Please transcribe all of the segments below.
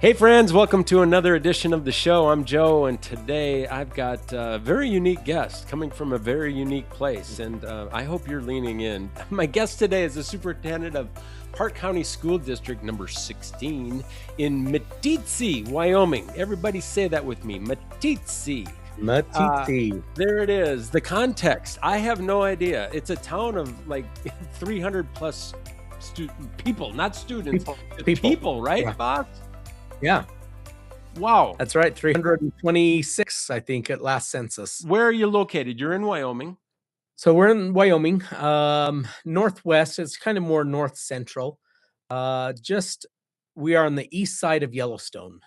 Hey, friends, welcome to another edition of the show. I'm Joe, and today I've got a very unique guest coming from a very unique place, and I hope you're leaning in. My guest today is the superintendent of Park County School District number 16 in Meeteetse, Wyoming. Everybody say that with me, Meeteetse. Uh, Matiti. there it is. The context, I have no idea. It's a town of like 300 plus people, not students, People. just People. people, right, Yeah. boss? Yeah. Wow. That's right. 326, I think, at last census. Where are you located? You're in Wyoming. So we're in Wyoming, northwest. It's kind of more north central. Just we are on the east side of Yellowstone.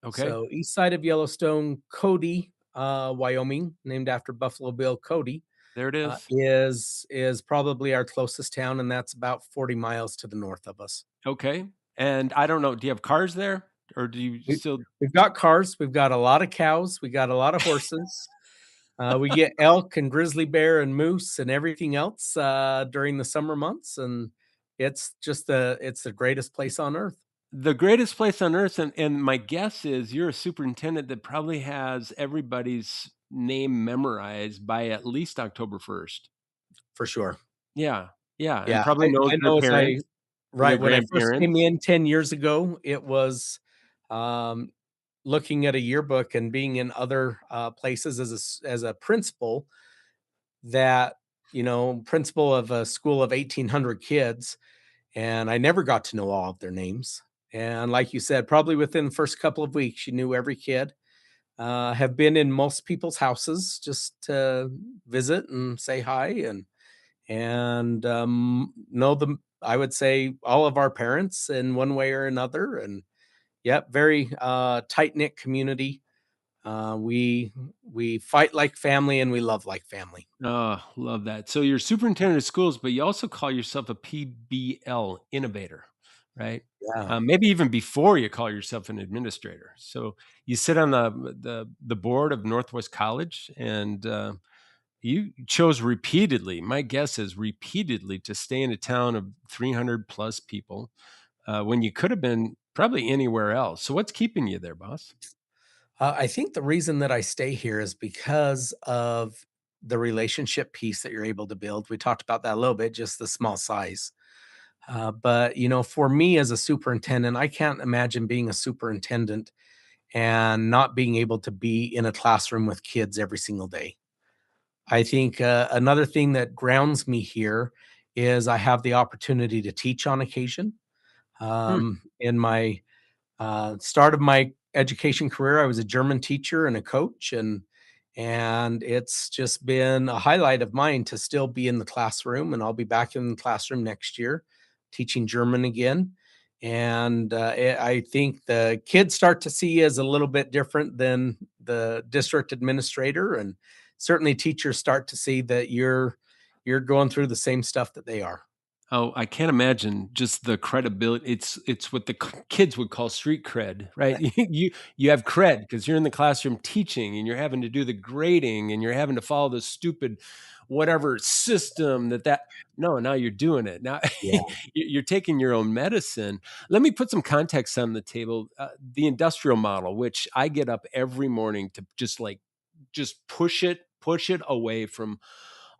Okay. So east side of Yellowstone, Cody, Wyoming, named after Buffalo Bill Cody, There it is. is probably our closest town, and that's about 40 miles to the north of us. Okay. And I don't know, do you have cars there? Or do you We, still we've got cars, we've got a lot of cows, we got a lot of horses. We get elk and grizzly bear and moose and everything else during the summer months, and it's the greatest place on earth the greatest place on earth? And my guess is you're a superintendent that probably has everybody's name memorized by at least October 1st. for sure. Yeah. Yeah. And Yeah, probably knows I their know as I parents, their right when I first came grandparents. in 10 years ago, it was um, looking at a yearbook and being in other places as a principal that principal of a school of 1,800 kids, and I never got to know all of their names. And like you said, probably within the first couple of weeks, you knew every kid. Have been in most people's houses just to visit and say hi and know them. I would say all of our parents in one way or another. And yep, very tight knit community. We fight like family and we love like family. Oh, love that. So you're superintendent of schools, but you also call yourself a PBL innovator, right? Yeah. Maybe even before you call yourself an administrator. So you sit on the board of Northwest College, and you chose repeatedly. My guess is repeatedly to stay in a town of 300 plus people when you could have been probably anywhere else. So what's keeping you there, boss? I think the reason that I stay here is because of the relationship piece that you're able to build. We talked about that a little bit, just the small size. But for me as a superintendent, I can't imagine being a superintendent and not being able to be in a classroom with kids every single day. I think another thing that grounds me here is I have the opportunity to teach on occasion. Hmm. In my start of my education career, I was a German teacher and a coach, and it's just been a highlight of mine to still be in the classroom, and I'll be back in the classroom next year teaching German again. And I think the kids start to see as a little bit different than the district administrator, and certainly teachers start to see that you're going through the same stuff that they are. Oh, I can't imagine just the credibility. It's what the kids would call street cred, right? You have cred because you're in the classroom teaching and you're having to do the grading and you're having to follow the stupid whatever system that no, now you're doing it. Now Yeah, you're taking your own medicine. Let me put some context on the table. The industrial model, which I get up every morning to just push it away from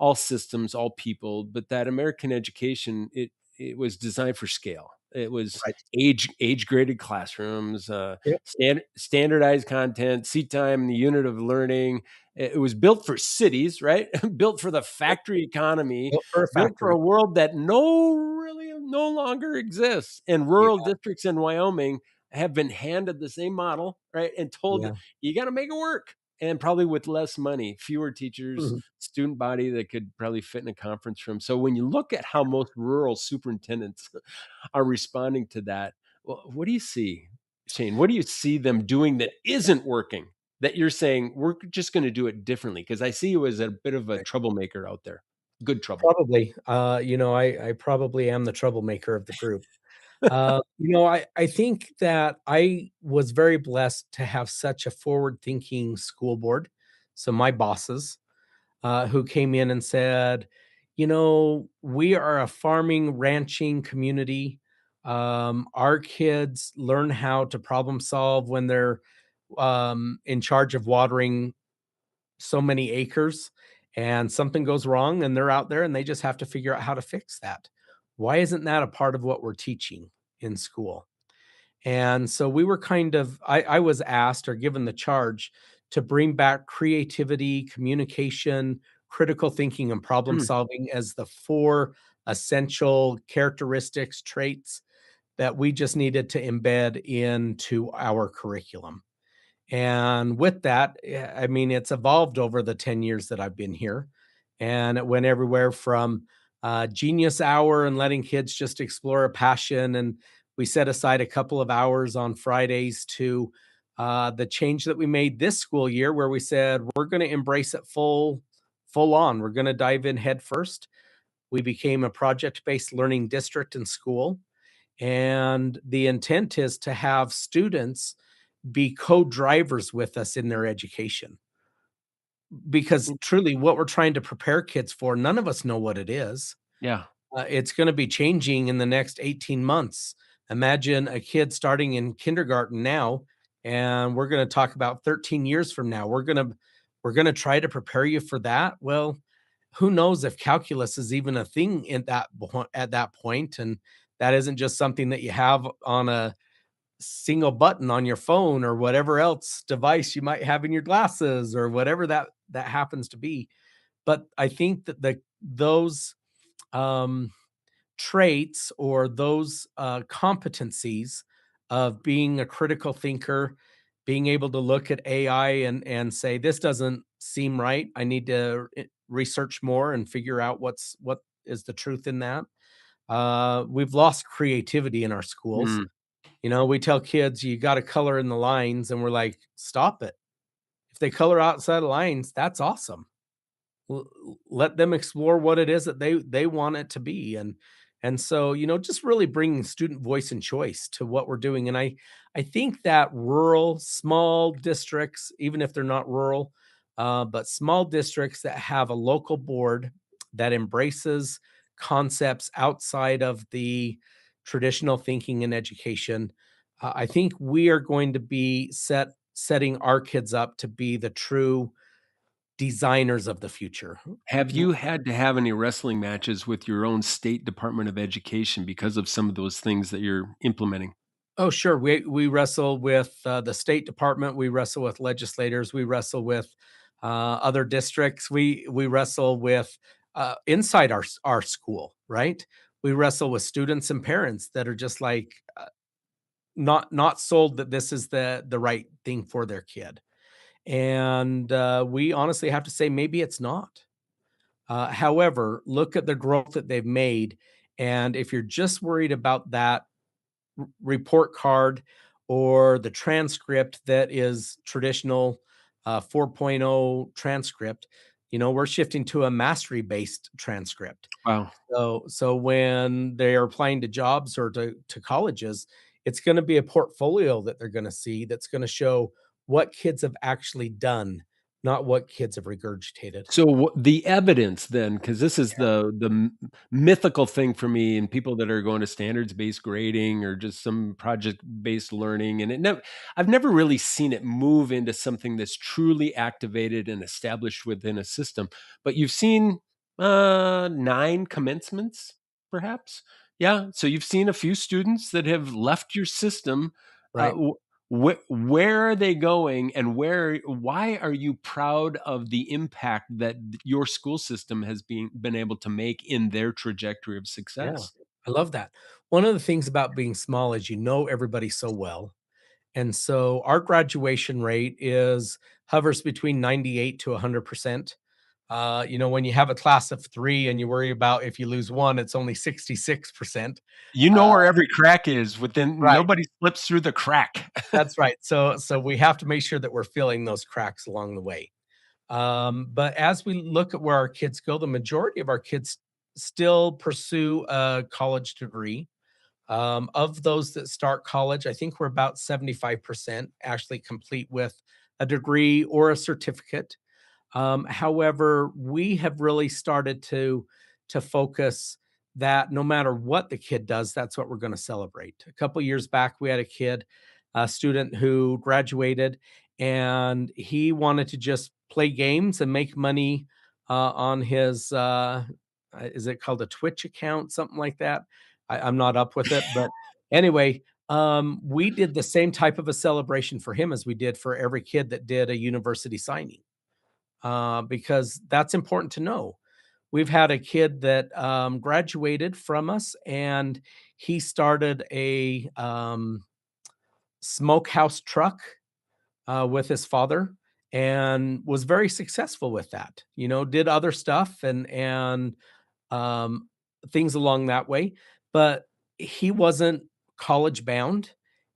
all systems, all people, but that American education, it was designed for scale. It was right. age graded classrooms, Yep. standardized content, seat time, the unit of learning. It was built for cities, right? Built for the Yep. factory economy, Built for a built for factory. a world that no longer exists. And Yeah, rural districts in Wyoming have been handed the same model, right? And told yeah. you got to make it work. And probably with less money, fewer teachers, Mhm. student body that could probably fit in a conference room. So when you look at how most rural superintendents are responding to that, well, what do you see, Shane? What do you see them doing that isn't working? That you're saying we're just going to do it differently? Because I see you as a bit of a troublemaker out there. Good trouble. Probably, I probably am the troublemaker of the group. I think that I was very blessed to have such a forward-thinking school board. So my bosses, who came in and said, "We are a farming, ranching community. Our kids learn how to problem solve when they're in charge of watering so many acres and something goes wrong and they're out there and they just have to figure out how to fix that. Why isn't that a part of what we're teaching in school? And so we were I was asked or given the charge to bring back creativity, communication, critical thinking, and problem Mm, solving as the four essential characteristics, traits that we just needed to embed into our curriculum. And with that, I mean, it's evolved over the 10 years that I've been here. And it went everywhere from Genius Hour and letting kids just explore a passion. And we set aside a couple of hours on Fridays to the change that we made this school year, where we said we're going to embrace it full on. We're going to dive in head first. We became a project based learning district in school. And the intent is to have students be co-drivers with us in their education. Because mm, truly what we're trying to prepare kids for, none of us know what it is. yeah. It's gonna be changing in the next 18 months. Imagine a kid starting in kindergarten now, and we're gonna talk about 13 years from now. We're gonna try to prepare you for that. Well, who knows if calculus is even a thing at that point, and that isn't just something that you have on a single button on your phone or whatever else device you might have in your glasses or whatever that happens to be. But I think that those um, traits or those competencies of being a critical thinker, being able to look at AI and say this doesn't seem right. I need to research more and figure out what is the truth in that. We've lost creativity in our schools. Mm. You know, we tell kids you got to color in the lines, and we're like, stop it. If they color outside the lines, that's awesome. Let them explore what it is that they want it to be, and so just really bringing student voice and choice to what we're doing. And I think that rural small districts, even if they're not rural, but small districts that have a local board that embraces concepts outside of the traditional thinking in education, I think we are going to be setting our kids up to be the true designers of the future. Have you had to have any wrestling matches with your own state Department of Education because of some of those things that you're implementing? Oh, sure. We wrestle with the State Department. We wrestle with legislators. We wrestle with other districts. We wrestle with inside our school, right? We wrestle with students and parents that are just like not sold that this is the right thing for their kid, and we honestly have to say maybe it's not. However, look at the growth that they've made, and if you're just worried about that report card or the transcript that is traditional 4.0 transcript, we're shifting to a mastery based transcript. Wow. So when they are applying to jobs or to colleges, it's going to be a portfolio that they're going to see that's going to show what kids have actually done, not what kids have regurgitated. So the evidence then, because this is the mythical thing for me, and people that are going to standards based grading or just some project based learning, and I've never really seen it move into something that's truly activated and established within a system. But you've seen 9 commencements, perhaps, yeah. So you've seen a few students that have left your system. Uh, Right. where are they going, and why are you proud of the impact that your school system has been able to make in their trajectory of Yeah. success? I love that. One of the things about being small is everybody so well. And so our graduation rate is hovers between 98 to 100%. When you have a class of 3 and you worry about if you lose 1, it's only 66%. You Uh, know where every crack is within. right. Nobody slips through the crack. That's right. So we have to make sure that we're filling those cracks along the way. But as we look at where our kids go, the majority of our kids still pursue a college degree. Of those that start college, I think we're about 75% actually complete with a degree or a certificate. However, we have really started to focus. that no matter what the kid does, that's what we're going to celebrate. A couple years back, we had a kid, a student who graduated, and he wanted to just play games and make money on his, is it called a Twitch account, something like that? I'm not up with it, but anyway, we did the same type of a celebration for him as we did for every kid that did a university signing, because that's important to know. We've had a kid that graduated from us, and he started a smokehouse truck with his father, and was very successful with that. You know, did other stuff and um, things along that way, but he wasn't college bound,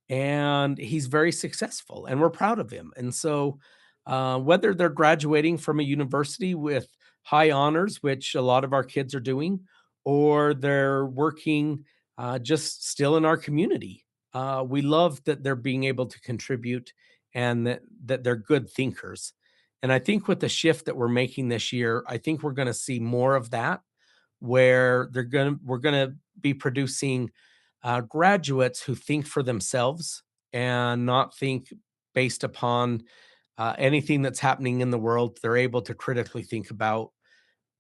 and he's very successful, and we're proud of him. And so, whether they're graduating from a university with high honors, which a lot of our kids are doing, or they're working just still in our community, we love that they're being able to contribute, and that they're good thinkers. And I think with the shift that we're making this year, I think we're going to see more of that, where we're gonna be producing graduates who think for themselves and not think based upon anything that's happening in the world. They're able to critically think about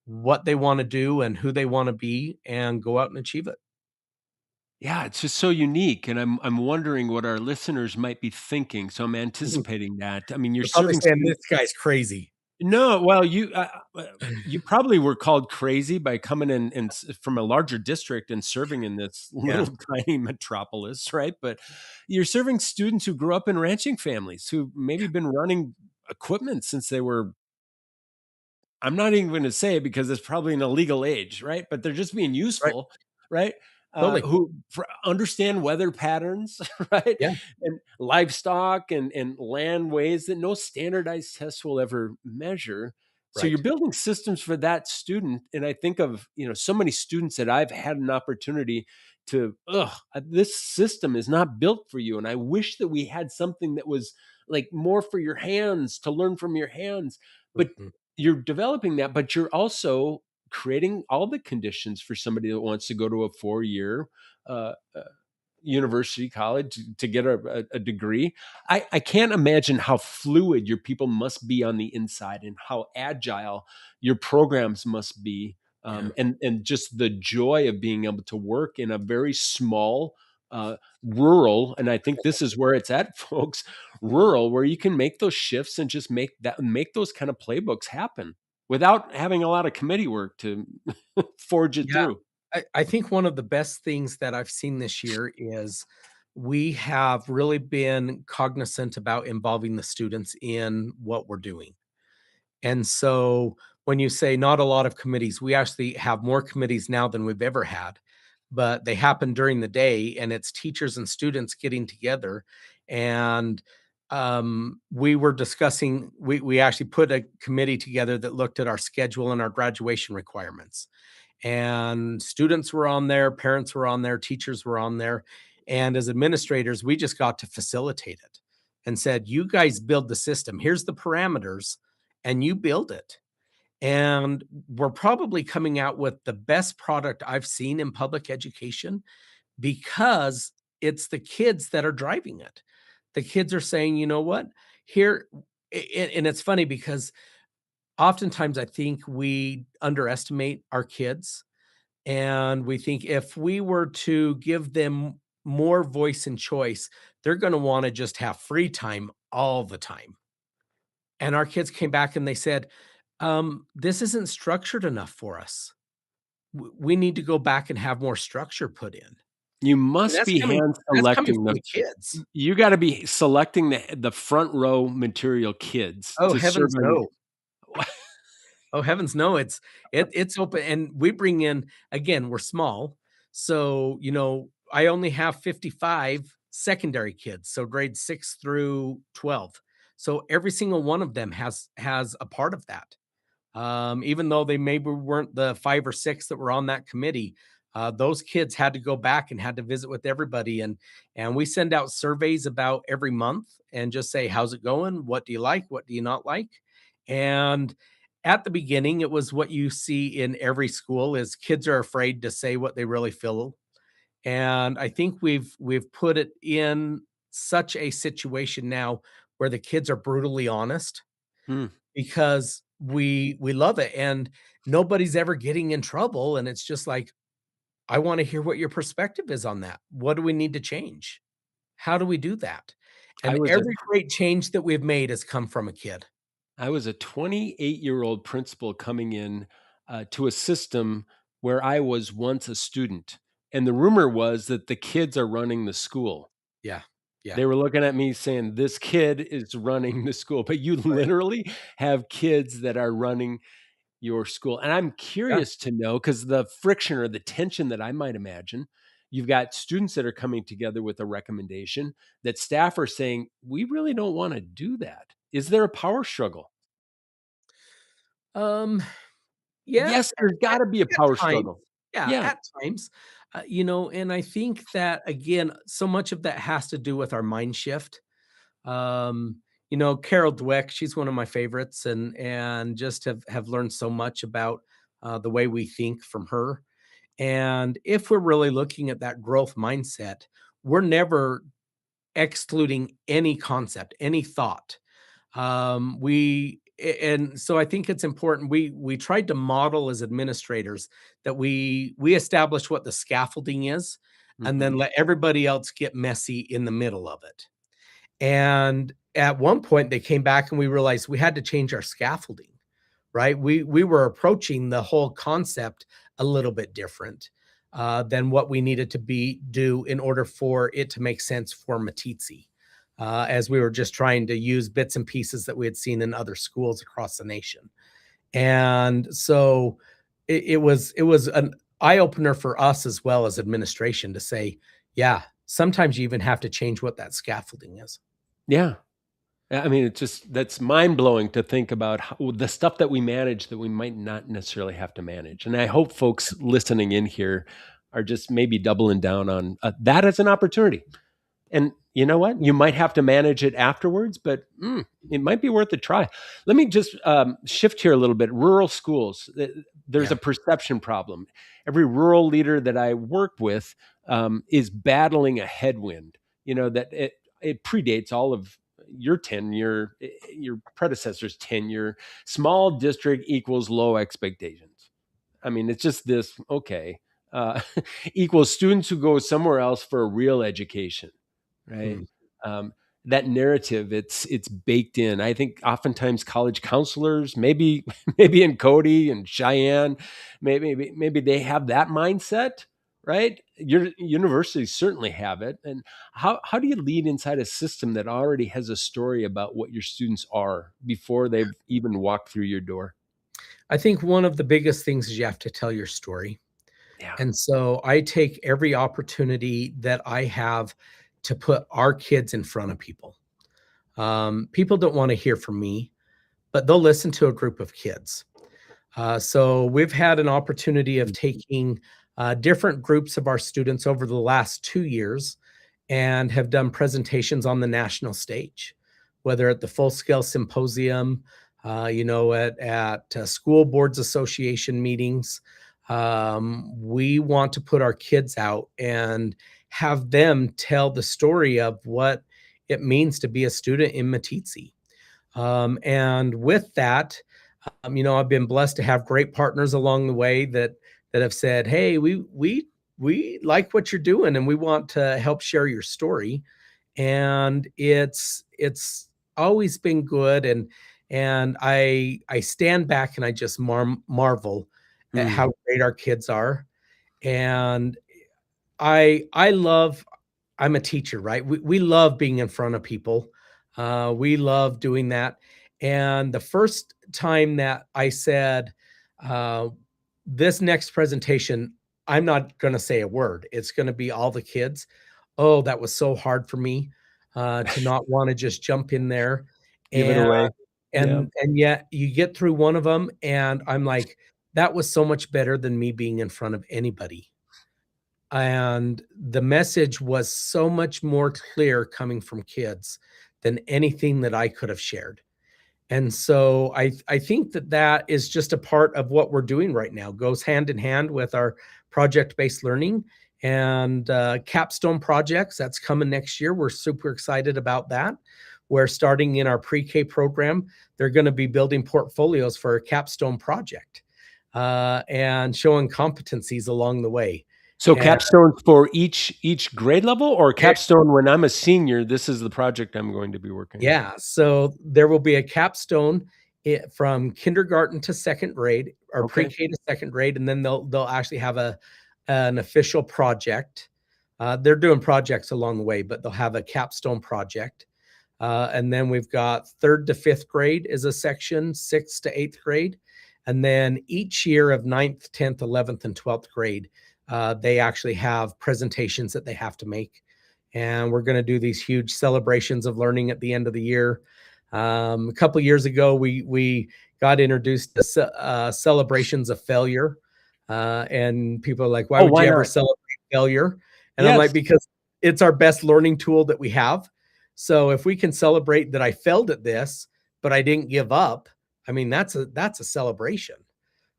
what they want to do and who they want to be, and go out and achieve it. Yeah, it's just so unique, and I'm wondering what our listeners might be thinking, so I'm Mhm. anticipating that. I mean, you're They're probably serving saying stu this guy's crazy. No, well, you probably were called crazy by coming in and from a larger district and serving in this Yeah, little tiny metropolis, right? But you're serving students who grew up in ranching families, who maybe been running equipment since they were, I'm not even gonna say it because it's probably an illegal age, right? But they're just being right. useful, right? Totally. Who understand weather patterns, right? Yeah, And livestock and land ways that no standardized tests will ever measure. So you're right. building systems for that student. And I think of, so many students that I've had an opportunity to, this system is not built for you. And I wish that we had something that was like more for your hands, to learn from your hands. But Mhm. you're developing that, but you're also creating all the conditions for somebody that wants to go to a 4-year uh, uh, university college to get a degree. I can't imagine how fluid your people must be on the inside, and how agile your programs must be, Yeah, and just the joy of being able to work in a very small, rural, and I think this is where it's at, folks, rural, where you can make those shifts and just make those kind of playbooks happen without having a lot of committee work to forge it yeah. through. I think one of the best things that I've seen this year is we have really been cognizant about involving the students in what we're doing. And so when you say not a lot of committees, we actually have more committees now than we've ever had, but they happen during the day, and it's teachers and students getting together. And we were discussing, we actually put a committee together that looked at our schedule and our graduation requirements, and students were on there, parents were on there, teachers were on there. And as administrators, we just got to facilitate it and said, you guys build the system. Here's the parameters, and you build it. And we're probably coming out with the best product I've seen in public education, because it's the kids that are driving it. The kids are saying, you know what? Here, and it's funny because oftentimes I think we underestimate our kids, and we think if we were to give them more voice and choice, they're going to want to just have free time all the time. And our kids came back and they said, this isn't structured enough for us. We need to go back and have more structure put in. You And must that's be coming hand that's coming selecting from the the kids. you gotta be selecting the front row material kids Oh, to serve heavens on. no. Oh, heavens no, it's open, and we bring in, again, we're small. So, I only have 55 secondary kids, so grades 6 through 12. So every single one of them has a part of that. Even though they maybe weren't the 5 or 6 that were on that committee, those kids had to go back and had to visit with everybody, and we send out surveys about every month and just say, "How's it going? What do you like? What do you not like?" And At the beginning, it was what you see in every school is kids are afraid to say what they really feel. And I think we've put it in such a situation now where the kids are brutally honest Hmm. because we love it and nobody's ever getting in trouble. And it's just like, I want to hear what your perspective is on that. What do we need to change? How do we do that? I And was a every great change that we've made has come from a kid. I was a 28-year-old principal coming in to a system where I was once a student, and the rumor was that the kids are running the school. Yeah. Yeah. They were looking at me saying, "This kid is running the school," but you Right. literally have kids that are running your school. And I'm Yeah. curious to know because the friction or the tension that I might imagine, you've got students that are coming together with a recommendation that staff are saying, we really don't want to do that. Is there a power struggle? Um, yeah, Yes, there's got at to be a at power times. struggle. Yeah, Yeah. at times. And I think that again, so much of that has to do with our mind shift. Um, Carol Dweck, she's one of my favorites and just have learned so much about the way we think from her. And if we're really looking at that growth mindset, we're never excluding any concept, any thought. And so I think it's important. We tried to model as administrators that we establish what the scaffolding is, and Hmm. then let everybody else get messy in the middle of it. And at one point, they came back and we realized we had to change our scaffolding, right? We were approaching the whole concept a little bit different than what we needed to be do in order for it to make sense for Matizzi, as we were just trying to use bits and pieces that we had seen in other schools across the nation. And so it was an eye opener for us as well as administration to say, yeah, sometimes you even have to change what that scaffolding is. Yeah. I mean, it's just that's mind blowing to think about the stuff that we manage that we might not necessarily have to manage. And I hope folks listening in here are just maybe doubling down on that as an opportunity. And you know what? You might have to manage it afterwards, but it might be worth a try. Let me just shift here a little bit. Rural schools, there's Yeah. a perception problem. Every rural leader that I work with is battling a headwind. You know that it predates all of your tenure, your predecessor's tenure. Small district equals low expectations. I mean, it's just this. Okay, uh, equals students who go somewhere else for a real education, right? Hmm. Um, that narrative, it's baked in. I think oftentimes college counselors, maybe maybe in Cody and Cheyenne, maybe they have that mindset, right? Your universities certainly have it. And how do you lead inside a system that already has a story about what your students are before they've even walked through your door? I think one of the biggest things is you have to tell your story. Yeah. And so I take every opportunity that I have to put our kids in front of people. People don't want to hear from me, but they'll listen to a group of kids. So we've had an opportunity of taking different groups of our students over the last 2 years and have done presentations on the national stage, whether at the full scale symposium, at school boards association meetings. We want to put our kids out and have them tell the story of what it means to be a student in Matizzi. And with that, I've been blessed to have great partners along the way that have said, "Hey, we like what you're doing, and we want to help share your story." And it's always been good, and I stand back and I just marvel at Hmm. how great our kids are, and I love I'm a teacher, right? We love being in front of people. We love doing that. And the first time that I said, uh, this next presentation, I'm not going to say a word. It's going to be all the kids. Oh, that was so hard for me to not want to just jump in there. Give it And away. Yeah. and yet you get through one of them, and I'm like, that was so much better than me being in front of anybody, and the message was so much more clear coming from kids than anything that I could have shared. And so I think that that is just a part of what we're doing right now, goes hand in hand with our project-based learning and capstone projects. That's coming next year. We're super excited about that. We're starting in our pre-K program. They're going to be building portfolios for a capstone project and showing competencies along the way. So And capstone for each grade level, or capstone when I'm a senior, this is the project I'm going to be working on. yeah, so there will be a capstone from kindergarten to second grade, or Okay. pre-K to second grade, and then they'll actually have an official project. They're doing projects along the way, but they'll have a capstone project. And then we've got third to fifth grade is a section, sixth to eighth grade. And then each year of ninth, 10th, 11th, and 12th grade, they actually have presentations that they have to make. And we're going to do these huge celebrations of learning at the end of the year. A couple of years ago, we got introduced to celebrations of failure. And people are like, why Oh, would why you ever not? celebrate failure? And I'm like, Yes. because it's our best learning tool that we have. So if we can celebrate that I failed at this, but I didn't give up, I mean, that's a celebration.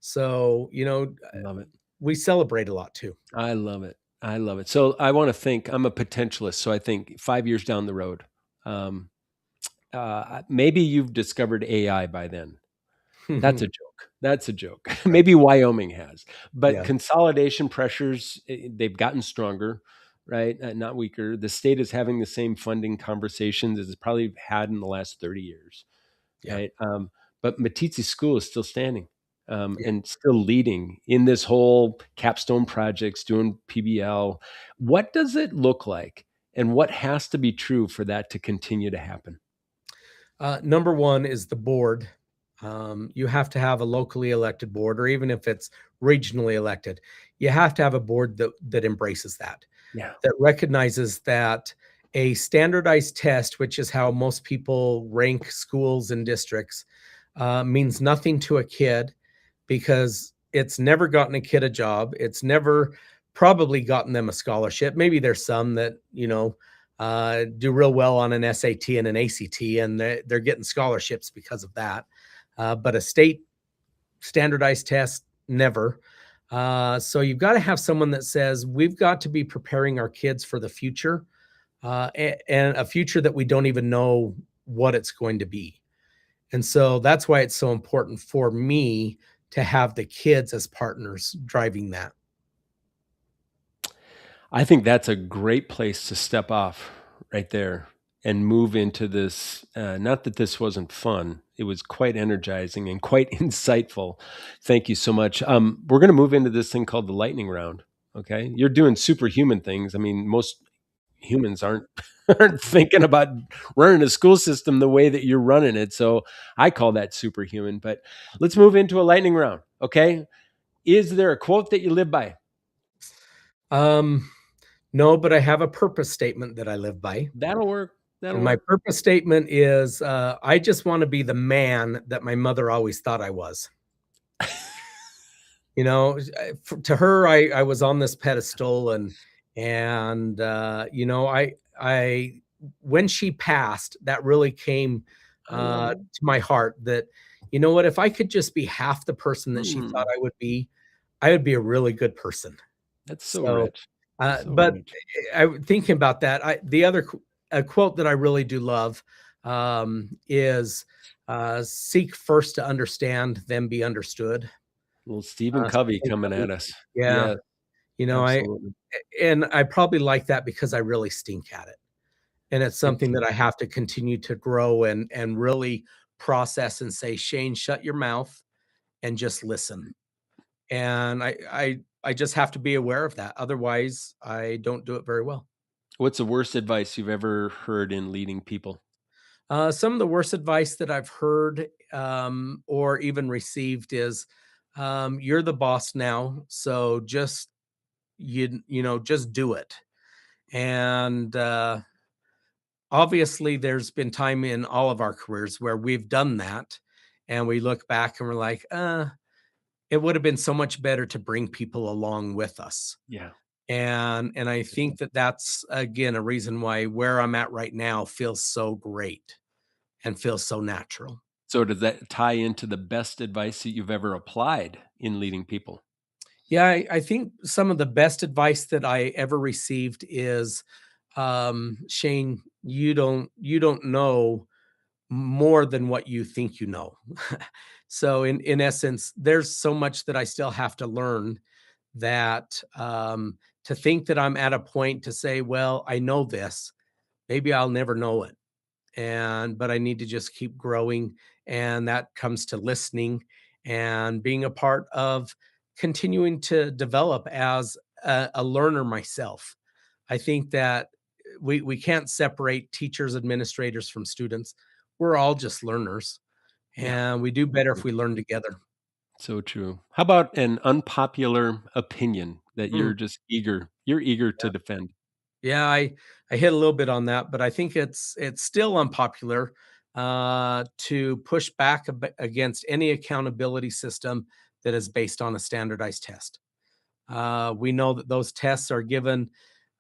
So, Love it. we celebrate a lot too. I love it. I love it. So I want to think, I'm a potentialist. So I think 5 years down the road, um, maybe you've discovered AI by then. That's a joke. That's a joke. Right. Maybe Wyoming has, but Yeah. consolidation pressures, they've gotten stronger, right? Not weaker. The state is having the same funding conversations as it's probably had in the last 30 years, Yeah. right? But Matizzi School is still standing Yeah. and still leading in this whole capstone projects, doing PBL. What does it look like, and what has to be true for that to continue to happen? Number one is the board. You have to have a locally elected board, or even if it's regionally elected, you have to have a board that embraces that, Yeah. that recognizes that a standardized test, which is how most people rank schools and districts, means nothing to a kid because it's never gotten a kid a job. It's never probably gotten them a scholarship. Maybe there's some that, do real well on an SAT and an ACT, and they're getting scholarships because of that. But a state standardized test, never. So you've got to have someone that says, we've got to be preparing our kids for the future, and a future that we don't even know what it's going to be. And so that's why it's so important for me to have the kids as partners driving that. I think that's a great place to step off right there and move into this. Not that this wasn't fun, it was quite energizing and quite insightful. Thank you so much. We're going to move into this thing called the lightning round. Okay. You're doing superhuman things. I mean, most humans aren't aren't thinking about running a school system the way that you're running it. So I call that superhuman. But let's move into a lightning round. Okay. Is there a quote that you live by? Um, no, but I have a purpose statement that I live by. That'll work. That'll And my work. purpose statement is I just want to be the man that my mother always thought I was. To her, I was on this pedestal, and when she passed, that really came I love it. to my heart that, what, if I could just be half the person that she thought Hmm. I would be a really good person. That's so So, rich. So but rich. thinking about that, the other a quote that I really do love is seek first to understand, then be understood. Little Stephen Covey Stephen coming Covey. at us. Yeah, Yeah, I absolutely. and I probably like that because I really stink at it. And it's It's something that I have to continue to grow and really process and say, Shane, shut your mouth and just listen. And I just have to be aware of that. Otherwise, I don't do it very well. what's the worst advice you've ever heard in leading people? Some of the worst advice that I've heard or even received is, "You're the boss now, so just do it." And obviously, there's been time in all of our careers where we've done that, and we look back and we're like, it would have been so much better to bring people along with us." Yeah. And I think that that's again a reason why where I'm at right now feels so great and feels so natural. So does that tie into the best advice that you've ever applied in leading people? Yeah, I think some of the best advice that I ever received is, Shane, you don't know more than what you think you know. So in essence, there's so much that I still have to learn that to think that I'm at a point to say, well, I know this, maybe I'll never know it. And but I need to just keep growing, and that comes to listening and being a part of continuing to develop as a learner myself. I think that we can't separate teachers, administrators from students. We're all just learners, Yeah. and we do better So if we learn together. so true. How about an unpopular opinion that Mm, you're eager yeah. to defend? Yeah, I hit a little bit on that, but I think it's still unpopular to push back against any accountability system that is based on a standardized test. We know that those tests are given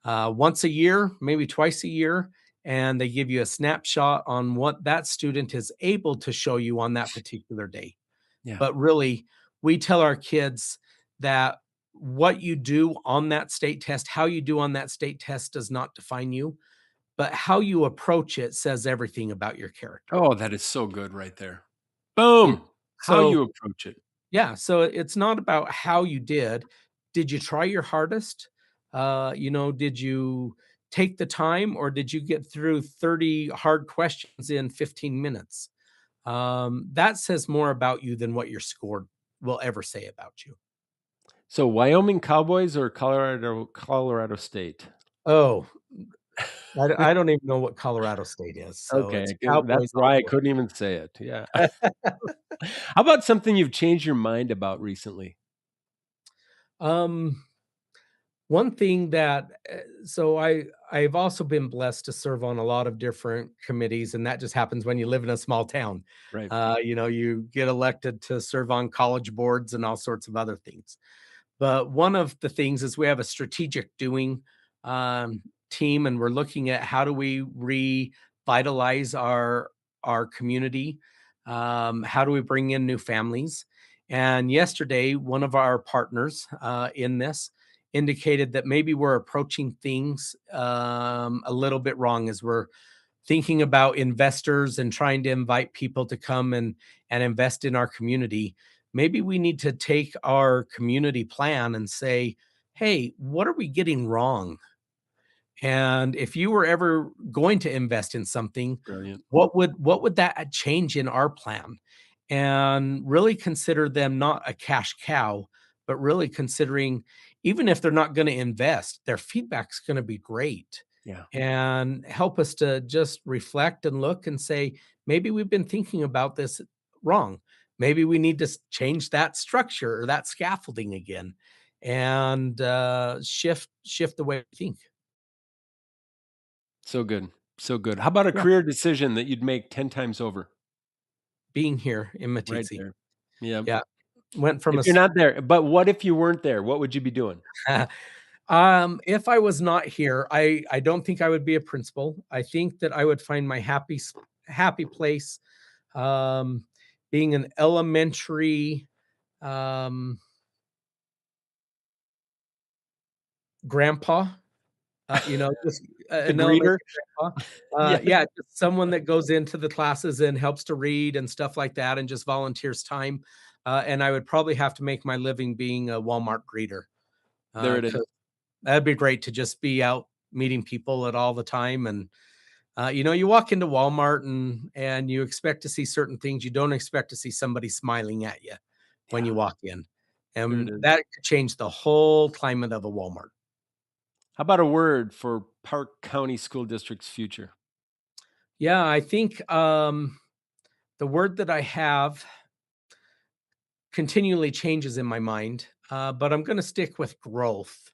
once a year, maybe twice a year, and they give you a snapshot on what that student is able to show you on that particular day. Yeah. But really, we tell our kids that what you do on that state test, how you do on that state test does not define you, but how you approach it says everything about your character. Oh, that is so good right there. Yeah. Boom. How So, you approach it. yeah, so it's not about how you did. Did you try your hardest? Did you take the time or did you get through 30 hard questions in 15 minutes? That says more about you than what your score will ever say about you. So Wyoming Cowboys or Colorado State? Oh, I don't even know what Colorado State is, so Okay, it's that's Cowboys all why I the couldn't even say it. Yeah. way. How about something you've changed your mind about recently? Um, One thing that so I've also been blessed to serve on a lot of different committees, and that just happens when you live in a small town. Right. You get elected to serve on college boards and all sorts of other things. But one of the things is we have a strategic doing team, and we're looking at how do we revitalize our community. How do we bring in new families? And yesterday, one of our partners in this indicated that maybe we're approaching things a little bit wrong as we're thinking about investors and trying to invite people to come and invest in our community. Maybe we need to take our community plan and say, hey, what are we getting wrong? And if you were ever going to invest in something, Brilliant. what would that change in our plan? And really consider them not a cash cow, but really considering even if they're not going to invest, their feedback's going to be great Yeah. and help us to just reflect and look and say, maybe we've been thinking about this wrong. Maybe we need to change that structure or that scaffolding again and shift the way we think. So good. So good. How about a Yeah. career decision that you'd make 10 times over? Being here in Right Matitsi. there. Yeah. Yeah. Went from If a you're s not there, but what if you weren't there? What would you be doing? if I was not here, I don't think I would be a principal. I think that I would find my happy place, um, being an elementary, um, grandpa, just The an greeter? elementary grandpa. Yeah, Yeah, just someone that goes into the classes and helps to read and stuff like that and just volunteers time. And I would probably have to make my living being a Walmart greeter, there it 'cause is. that'd be great to just be out meeting people at all the time. And, you walk into Walmart and you expect to see certain things. You don't expect to see somebody smiling at you when Yeah, you walk in. there it And is. that could change the whole climate of a Walmart. How about a word for Park County School District's future? Yeah, I think the word that I have continually changes in my mind, but I'm going to stick with growth.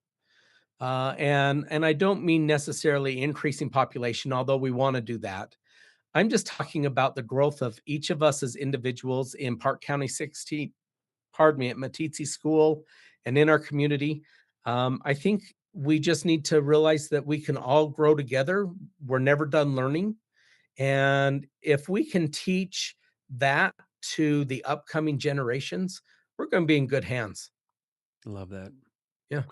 And I don't mean necessarily increasing population, although we want to do that. I'm just talking about the growth of each of us as individuals in Park County 16, pardon me, at Matitsi School and in our community. I think we just need to realize that we can all grow together. We're never done learning. And if we can teach that to the upcoming generations, we're going to be in good hands. Love that. Yeah.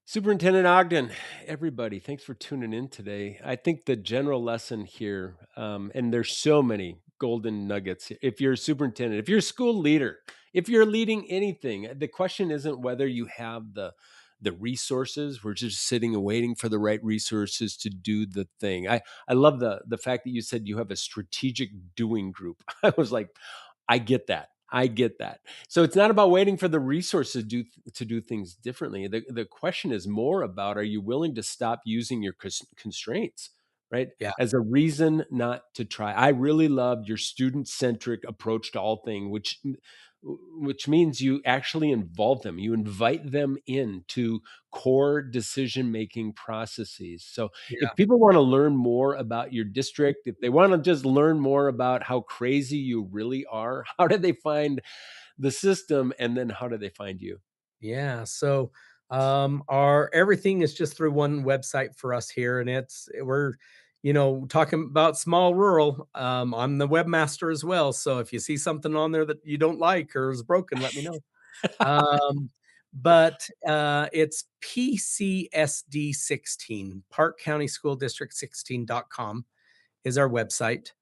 Superintendent Ogden, everybody, thanks for tuning in today. I think the general lesson here, and there's so many golden nuggets. If you're a superintendent, if you're a school leader, if you're leading anything, the question isn't whether you have the resources. We're just sitting and waiting for the right resources to do the thing. I love the fact that you said you have a strategic doing group. I was like, I get that. I get that. So it's not about waiting for the resources to do things differently. The question is more about, are you willing to stop using your constraints, right? Yeah. As a reason not to try. I really loved your student-centric approach to all things, which means you actually involve them. You invite them into core decision-making processes. So Yeah. if people want to learn more about your district, if they want to just learn more about how crazy you really are, how do they find the system, and then how do they find you? Yeah. So our everything is just through one website for us here, and we're talking about small rural. I'm the webmaster as well. So if you see something on there that you don't like or is broken, let me know. Um, but it's PCSD 16, Park County School District 16.com is our website.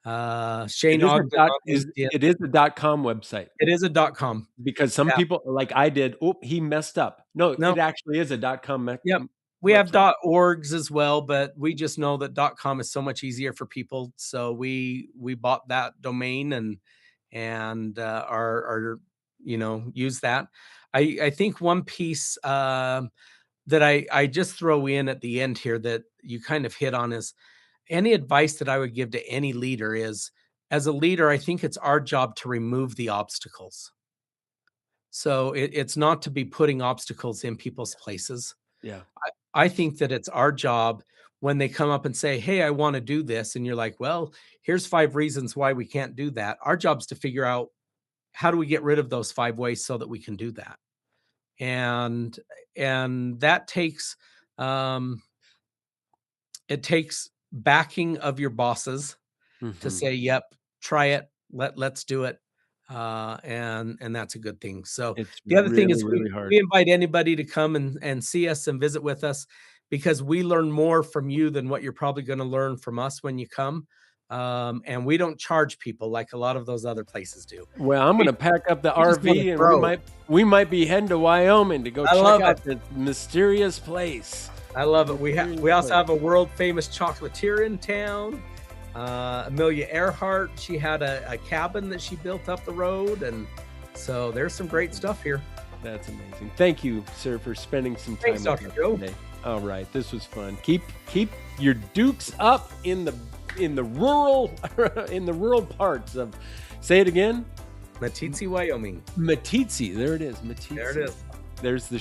Shane Ogden on LinkedIn. It is a .com website, It is a .com. because some Yeah. people, like I did, oh, he messed up. No, No. it actually is a .com Yep. We have website. .orgs as well, but we just know that .com is so much easier for people. So we bought that domain and are use that. I think one piece that I just throw in at the end here that you kind of hit on is any advice that I would give to any leader is, as a leader, I think it's our job to remove the obstacles. So it's not to be putting obstacles in people's places. Yeah. I think that it's our job when they come up and say, "Hey, I want to do this." And you're like, "Well, here's 5 reasons why we can't do that." Our job is to figure out how do we get rid of those 5 ways so that we can do that. And that takes um it takes backing of your bosses to Mhm. say, "Yep, try it. Let's do it." And that's a good thing. So It's the other thing really, is really we hard. invite anybody to come and see us and visit with us because we learn more from you than what you're probably going to learn from us when you come. And we don't charge people like a lot of those other places do. Well, I'm We, gonna pack up the we just want to RV and we grow. might be heading to Wyoming to go I check love it. out this mysterious place. I love it. Mysterious We also place. have a world famous chocolatier in town. Amelia Earhart, she had a cabin that she built up the road, and so there's some great stuff here. That's amazing. Thank you, sir, for spending some time Thanks, with Dr. us Joe. today. All right, this was fun. Keep your dukes up in the rural in the rural parts of. Say it again. Meeteetse, Wyoming. Meeteetse. There it is. There it Meeteetse. is. There's the